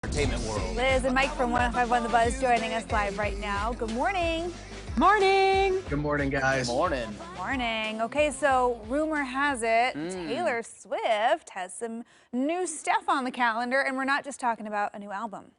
Entertainment world. Liz and Mike from 105.1 The Buzz joining us live right now. Good morning. Morning. Good morning, guys. Good morning. Good morning. Okay, so rumor has it Taylor Swift has some new stuff on the calendar, and we're not just talking about a new album.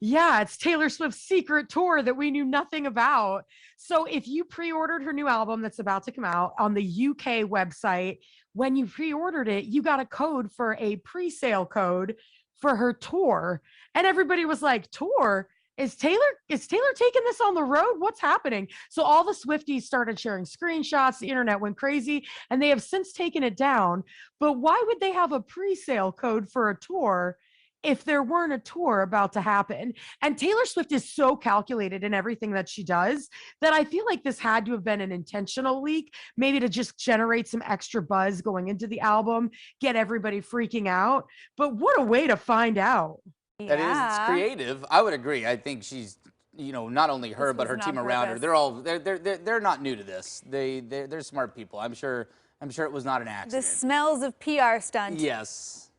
Yeah, it's Taylor Swift's secret tour that we knew nothing about. So if you pre-ordered her new album that's about to come out on the UK website, when you pre-ordered it, you got a code for a pre-sale code for her tour. And everybody was like, tour? Is Taylor taking this on the road? What's happening? So all the Swifties started sharing screenshots. The internet went crazy, and they have since taken it down. But why would they have a pre-sale code for a tour if there weren't a tour about to happen? And Taylor Swift is so calculated in everything that she does that I feel like this had to have been an intentional leak, maybe to just generate some extra buzz going into the album, get everybody freaking out. But what a way to find out. That is, it's creative. I would agree. I think she's, not only her but her team around her. They're not new to this. They're smart people. I'm sure it was not an accident. The smells of PR stunt. Yes.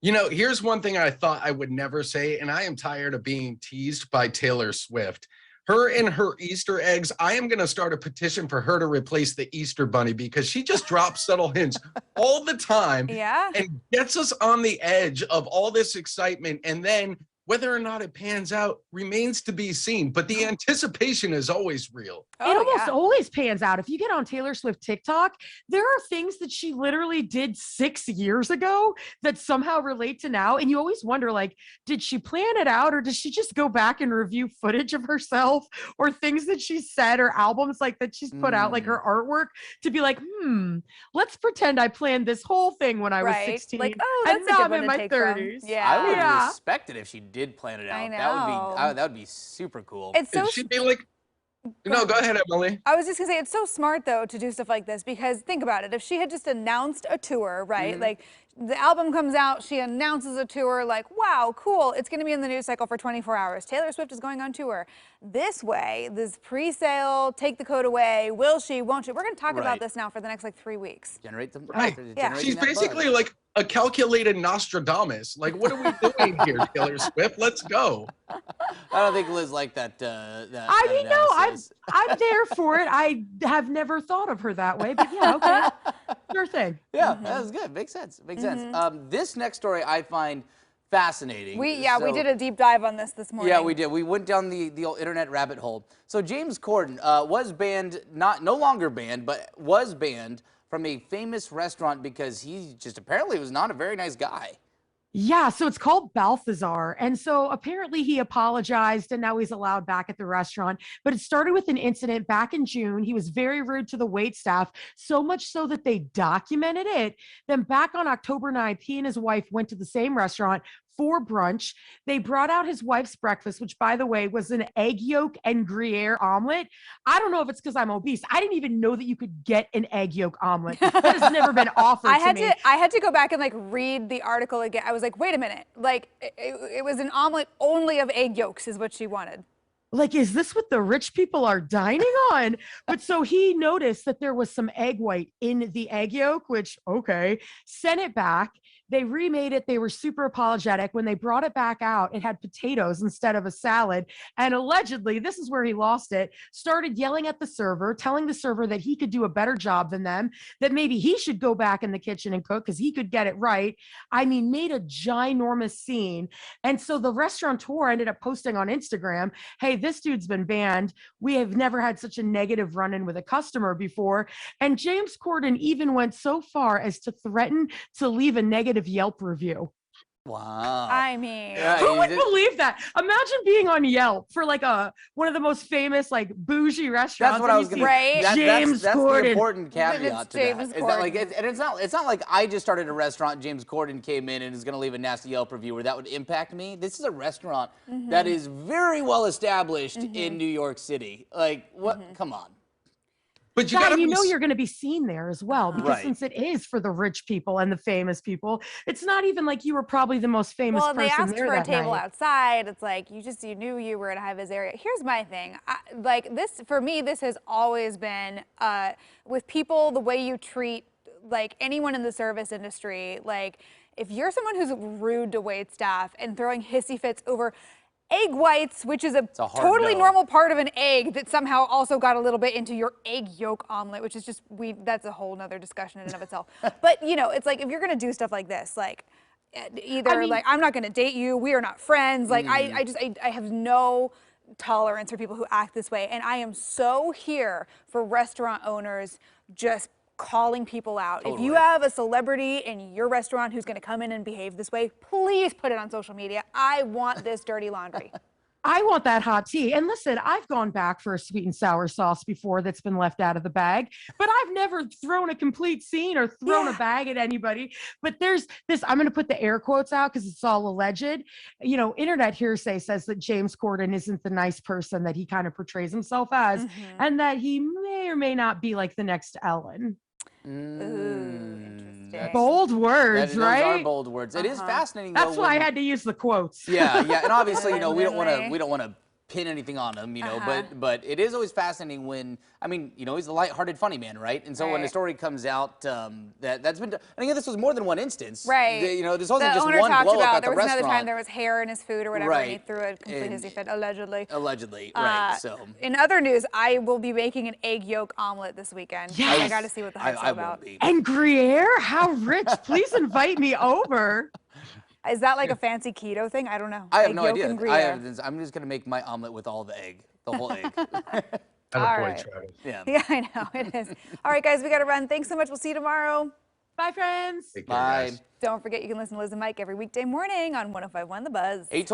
Here's one thing I thought I would never say, and I am tired of being teased by Taylor Swift. Her and her Easter eggs, I am going to start a petition for her to replace the Easter Bunny because she just drops subtle hints all the time and gets us on the edge of all this excitement. And then whether or not it pans out remains to be seen, but the anticipation is always real. It almost always pans out. If you get on Taylor Swift TikTok, there are things that she literally did 6 years ago that somehow relate to now. And you always wonder, like, did she plan it out, or does she just go back and review footage of herself or things that she said or albums like that she's put out, like her artwork, to be like, let's pretend I planned this whole thing when I was 16. Like, oh, that's and now I'm in my 30s. Yeah. I would respect it if she did plan it out. I know. That would be super cool. It's so She'd be like, no, go ahead, Emily. I was just gonna say, it's so smart though to do stuff like this, because think about it. If she had just announced a tour, right? Like the album comes out, she announces a tour, like, wow, cool, it's gonna be in the news cycle for 24 hours. Taylor Swift is going on tour. This way, this pre-sale, take the code away, will she, won't she? We're gonna talk about this now for the next like 3 weeks. Generate them. She's basically like a calculated Nostradamus. Like, what are we doing here, Taylor Swift? Let's go. I don't think Liz liked that. I mean, no, I'm there for it. I have never thought of her that way, but yeah, okay, sure thing. Yeah, that was good. Makes sense. Makes sense. This next story I find fascinating. We did a deep dive on this morning. Yeah, we did. We went down the old internet rabbit hole. So James Corden was banned, no longer banned, but was banned from a famous restaurant because he just apparently was not a very nice guy. Yeah, so it's called Balthazar. And so apparently he apologized and now he's allowed back at the restaurant. But it started with an incident back in June. He was very rude to the waitstaff, so much so that they documented it. Then back on October 9th, he and his wife went to the same restaurant for brunch. They brought out his wife's breakfast, which, by the way, was an egg yolk and Gruyere omelet. I don't know if it's because I'm obese. I didn't even know that you could get an egg yolk omelet. That has never been offered to me. I had to go back and like read the article again. I was like, wait a minute. Like it was an omelet only of egg yolks is what she wanted. Like, is this what the rich people are dining on? But so he noticed that there was some egg white in the egg yolk, which, okay, sent it back. They remade it. They were super apologetic. When they brought it back out, it had potatoes instead of a salad. And allegedly, this is where he lost it, started yelling at the server, telling the server that he could do a better job than them, that maybe he should go back in the kitchen and cook because he could get it right. I mean, made a ginormous scene. And so the restaurateur ended up posting on Instagram, hey, this dude's been banned. We have never had such a negative run-in with a customer before. And James Corden even went so far as to threaten to leave a negative Yelp review. Wow. I mean, who would believe that? Imagine being on Yelp for like one of the most famous, like, bougie restaurants. That's what I was going to say. James that's Corden. the important caveat to James that. Is Corden. that like, and it's not like I just started a restaurant, James Corden came in and is going to leave a nasty Yelp review where that would impact me. This is a restaurant that is very well established in New York City. Like, what? Come on. But you know you're going to be seen there as well, because since it is for the rich people and the famous people, it's not even like you were probably the most famous person there that night. Well, they asked for a table outside. It's like you knew you were in a high-vis area. Here's my thing. For me, this has always been with people, the way you treat like anyone in the service industry, like if you're someone who's rude to wait staff and throwing hissy fits over egg whites, which is a a hard totally no. normal part of an egg that somehow also got a little bit into your egg yolk omelet, which is just, that's a whole nother discussion in and of itself. But you know, it's like, if you're gonna do stuff like this, like either like, I'm not gonna date you, we are not friends. Like I have no tolerance for people who act this way. And I am so here for restaurant owners just calling people out. If you Totally. have a celebrity in your restaurant who's going to come in and behave this way, please put it on social media. I want this dirty laundry. I want that hot tea. And listen, I've gone back for a sweet and sour sauce before that's been left out of the bag, but I've never thrown a complete scene or thrown a bag at anybody. But there's this, I'm going to put the air quotes out because it's all alleged. You know, internet hearsay says that James Corden isn't the nice person that he kind of portrays himself as, and that he may or may not be like the next Ellen. Ooh, interesting. Bold words, Those right? are bold words. It is fascinating. That's though, why I when- had to use the quotes. Yeah, and obviously, you know, we don't want Literally. to pin anything on him, you know, but it is always fascinating when, I mean, you know, he's a lighthearted, funny man, right? And so when a Right. story comes out that's been, and again, this was more than one instance, Right. You know, this wasn't The just owner one talked blow up about at the there was restaurant. another time there was hair in his food or whatever, and he Right. threw a complete And- hissy fit, allegedly. Allegedly, right? So In other news, I will be making an egg yolk omelet this weekend. Yes. I got to see what the hype's I all will about. be. And Gruyere, how rich. Please invite me over. Is that like a fancy keto thing? I don't know. I have Egg no yolk idea. and Gruyere. I'm just gonna make my omelet with all the egg, the whole egg. Attaboy, right. Travis. Yeah. Yeah, I know it is. All right, guys, we got to run. Thanks so much. We'll see you tomorrow. Bye, friends. Take care, Bye. guys. Don't forget you can listen to Liz and Mike every weekday morning on 105.1 The Buzz. 8:20.